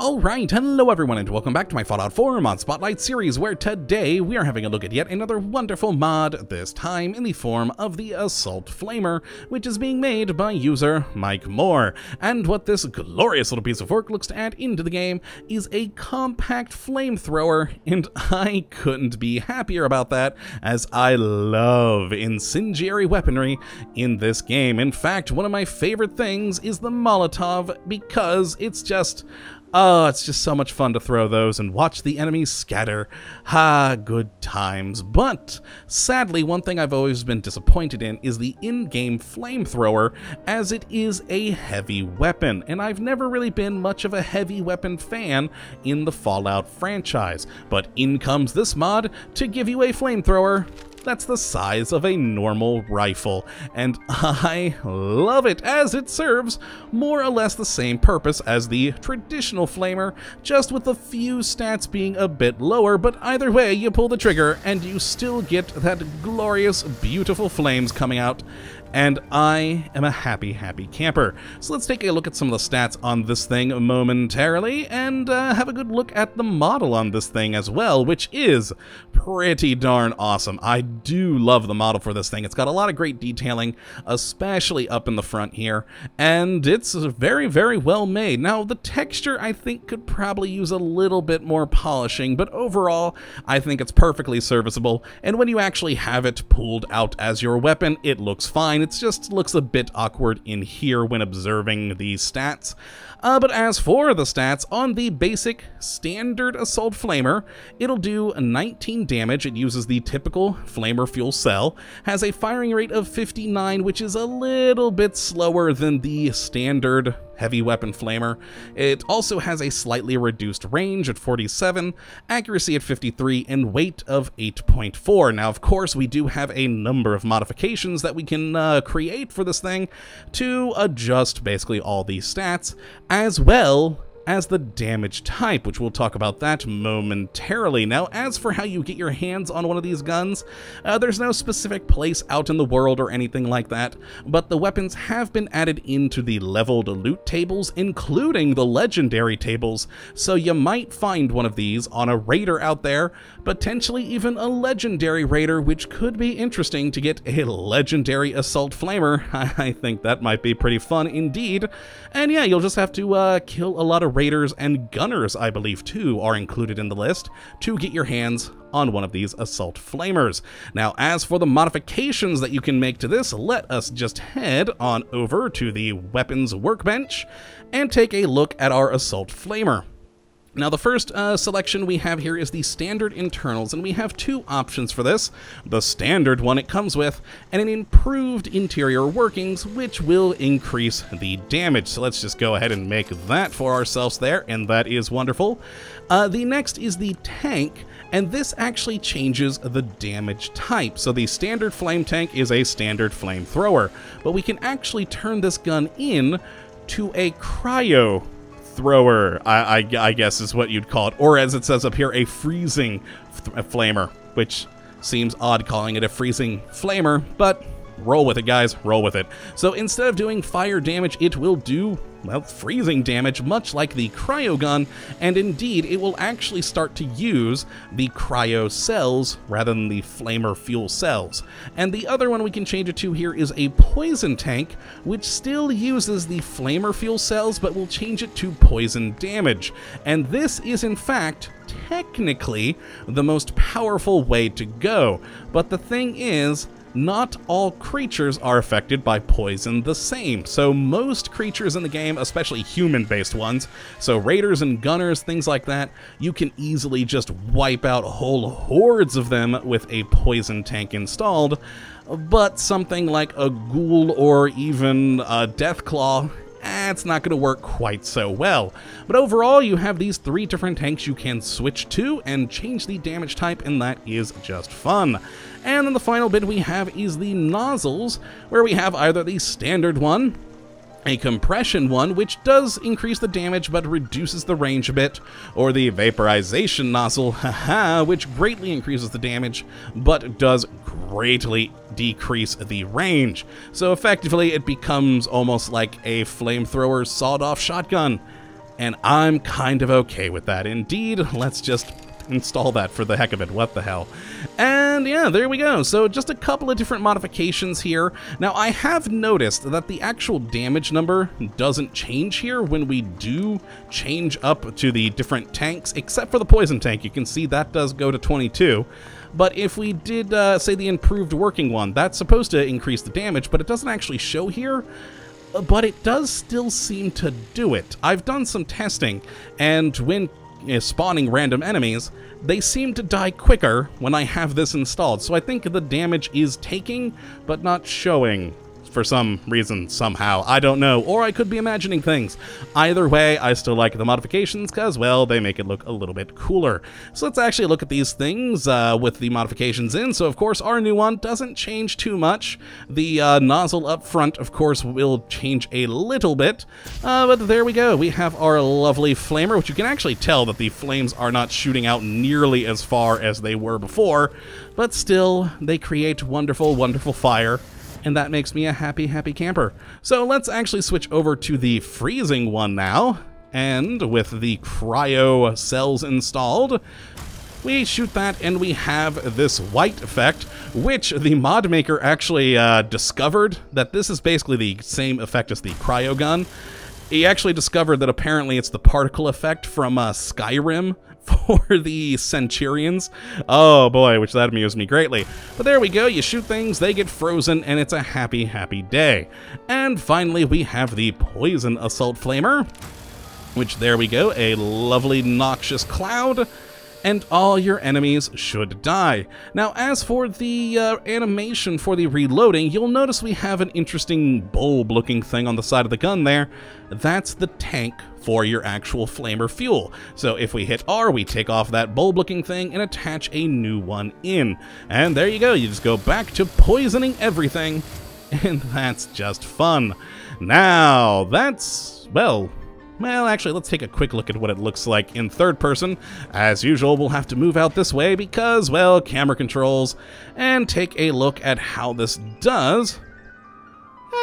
Alright, hello everyone and welcome back to my Fallout 4 Mod Spotlight series, where today we are having a look at yet another wonderful mod, this time in the form of the Assault Flamer, which is being made by user Mike Moore. And what this glorious little piece of work looks to add into the game is a compact flamethrower, and I couldn't be happier about that, as I love incendiary weaponry in this game. In fact, one of my favorite things is the Molotov, because it's just so much fun to throw those and watch the enemies scatter. Good times. But sadly, one thing I've always been disappointed in is the in-game flamethrower, as it is a heavy weapon, and I've never really been much of a heavy weapon fan in the Fallout franchise. But in comes this mod to give you a flamethrower that's the size of a normal rifle, and I love it, as it serves more or less the same purpose as the traditional flamer, just with a few stats being a bit lower, but either way you pull the trigger and you still get that glorious, beautiful flames coming out, and I am a happy camper. So let's take a look at some of the stats on this thing momentarily, and have a good look at the model on this thing as well, which is pretty darn awesome. I do love the model for this thing. It's got a lot of great detailing, especially up in the front here, and it's very, very well made. Now, the texture, I think, could probably use a little bit more polishing, but overall, I think it's perfectly serviceable, and when you actually have it pulled out as your weapon, it looks fine. It just looks a bit awkward in here when observing the stats. But as for the stats, on the basic standard Assault Flamer, it'll do 19 damage. It uses the typical flamer fuel cell, has a firing rate of 59, which is a little bit slower than the standard heavy weapon flamer. It also has a slightly reduced range at 47, accuracy at 53, and weight of 8.4. Now, of course, we do have a number of modifications that we can create for this thing to adjust basically all these stats, as well as the damage type, which we'll talk about that momentarily. Now, as for how you get your hands on one of these guns, there's no specific place out in the world or anything like that, but the weapons have been added into the leveled loot tables, including the legendary tables, so you might find one of these on a raider out there, potentially even a legendary raider, which could be interesting to get a legendary Assault Flamer. I think that might be pretty fun indeed. And yeah, you'll just have to kill a lot of raiders, and gunners, I believe, too, are included in the list to get your hands on one of these Assault Flamers. Now, as for the modifications that you can make to this, let us just head on over to the weapons workbench and take a look at our Assault Flamer. Now, the first selection we have here is the standard internals, and we have two options for this. The standard one it comes with, and an improved interior workings, which will increase the damage. So let's just go ahead and make that for ourselves there, and that is wonderful. The next is the tank, and this actually changes the damage type. So the standard flame tank is a standard flamethrower, but we can actually turn this gun in to a cryo thrower, I guess is what you'd call it, or as it says up here, a freezing flamer, which seems odd calling it a freezing flamer, but roll with it, guys, roll with it. So instead of doing fire damage, it will do, well, freezing damage, much like the cryo gun, and indeed, it will actually start to use the cryo cells rather than the flamer fuel cells. And the other one we can change it to here is a poison tank, which still uses the flamer fuel cells, but will change it to poison damage. And this is, in fact, technically the most powerful way to go. But the thing is, not all creatures are affected by poison the same. So most creatures in the game, especially human-based ones, so raiders and gunners, things like that, you can easily just wipe out whole hordes of them with a poison tank installed. But something like a ghoul or even a deathclaw, it's not going to work quite so well. But overall, you have these three different tanks you can switch to and change the damage type, and that is just fun. And then the final bit we have is the nozzles, where we have either the standard one, a compression one, which does increase the damage but reduces the range a bit, or the vaporization nozzle, which greatly increases the damage but does greatly decrease the range. So effectively it becomes almost like a flamethrower sawed-off shotgun. and I'm kind of okay with that. Indeed, let's just install that for the heck of it. What the hell? And yeah, there we go. So just a couple of different modifications here. Now, I have noticed that the actual damage number doesn't change here when we do change up to the different tanks, except for the poison tank. You can see that does go to 22. But if we did, say, the improved working one, that's supposed to increase the damage, but it doesn't actually show here. But it does still seem to do it. I've done some testing, and when spawning random enemies, they seem to die quicker when I have this installed. So I think the damage is taking, but not showing for some reason, somehow. I don't know, or I could be imagining things. Either way, I still like the modifications because, well, they make it look a little bit cooler. So let's actually look at these things with the modifications in. So, of course, our new one doesn't change too much. The nozzle up front, of course, will change a little bit. But there we go. We have our lovely flamer, which you can actually tell that the flames are not shooting out nearly as far as they were before. But still, they create wonderful, wonderful fire. And that makes me a happy, happy camper. So let's actually switch over to the freezing one now. And with the cryo cells installed, we shoot that and we have this white effect, which the mod maker actually discovered that this is basically the same effect as the cryo gun. He actually discovered that apparently it's the particle effect from Skyrim for the Centurions. Oh boy, which that amused me greatly. But there we go, you shoot things, they get frozen, and it's a happy, happy day. And finally, we have the Poison Assault Flamer, which there we go, a lovely noxious cloud, and all your enemies should die. Now, as for the animation for the reloading, you'll notice we have an interesting bulb-looking thing on the side of the gun there. That's the tank for your actual flamer fuel. So if we hit R, we take off that bulb-looking thing and attach a new one in. And there you go, you just go back to poisoning everything, and that's just fun. Now, that's, well, actually, let's take a quick look at what it looks like in third person. As usual, we'll have to move out this way because, well, camera controls, and take a look at how this does.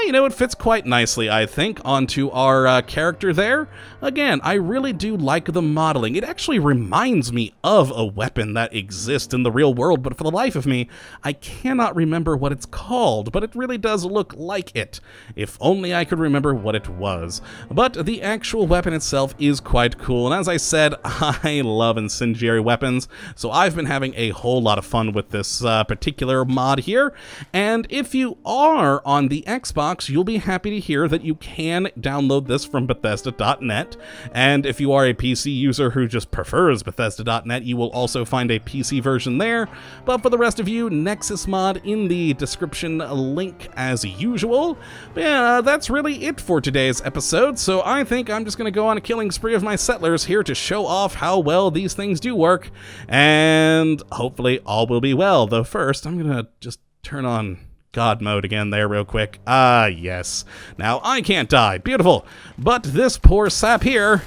You know, it fits quite nicely, I think, onto our character there. Again, I really do like the modeling. It actually reminds me of a weapon that exists in the real world, but for the life of me, I cannot remember what it's called, but it really does look like it. If only I could remember what it was. But the actual weapon itself is quite cool, and as I said, I love incendiary weapons, so I've been having a whole lot of fun with this particular mod here. And if you are on the Xbox, you'll be happy to hear that you can download this from Bethesda.net, and if you are a PC user who just prefers Bethesda.net, you will also find a PC version there. But for the rest of you, Nexus mod in the description link as usual. But yeah, that's really it for today's episode, so I think I'm just going to go on a killing spree of my settlers here to show off how well these things do work, and hopefully all will be well. Though first, I'm going to just turn on God mode again there real quick. Ah, yes. Now, I can't die. Beautiful. But this poor sap here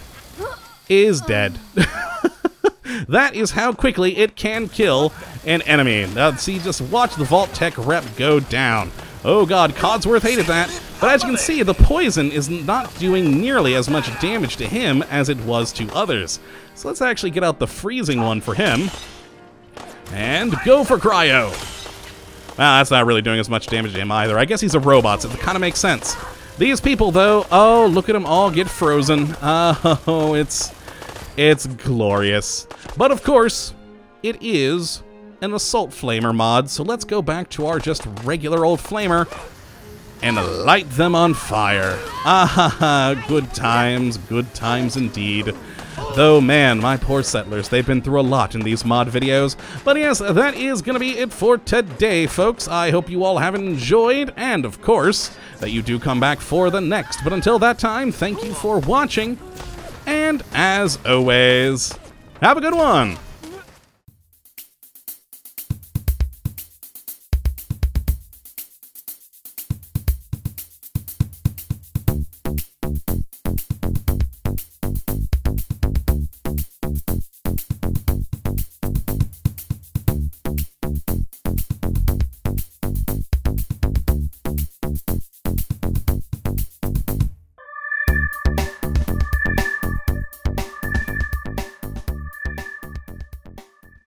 is dead. That is how quickly it can kill an enemy. Now, see, just watch the Vault Tech rep go down. Oh god, Codsworth hated that. But as you can see, the poison is not doing nearly as much damage to him as it was to others. So let's actually get out the freezing one for him. And go for cryo. Well, that's not really doing as much damage to him either. I guess he's a robot, so it kind of makes sense. These people, though, oh, look at them all get frozen. Oh, it's glorious. But, of course, it is an Assault Flamer mod, so let's go back to our just regular old Flamer and light them on fire. Ah, good times indeed. Though, man, my poor settlers, they've been through a lot in these mod videos. But yes, that is going to be it for today, folks. I hope you all have enjoyed, and of course, that you do come back for the next. But until that time, thank you for watching, and as always, have a good one!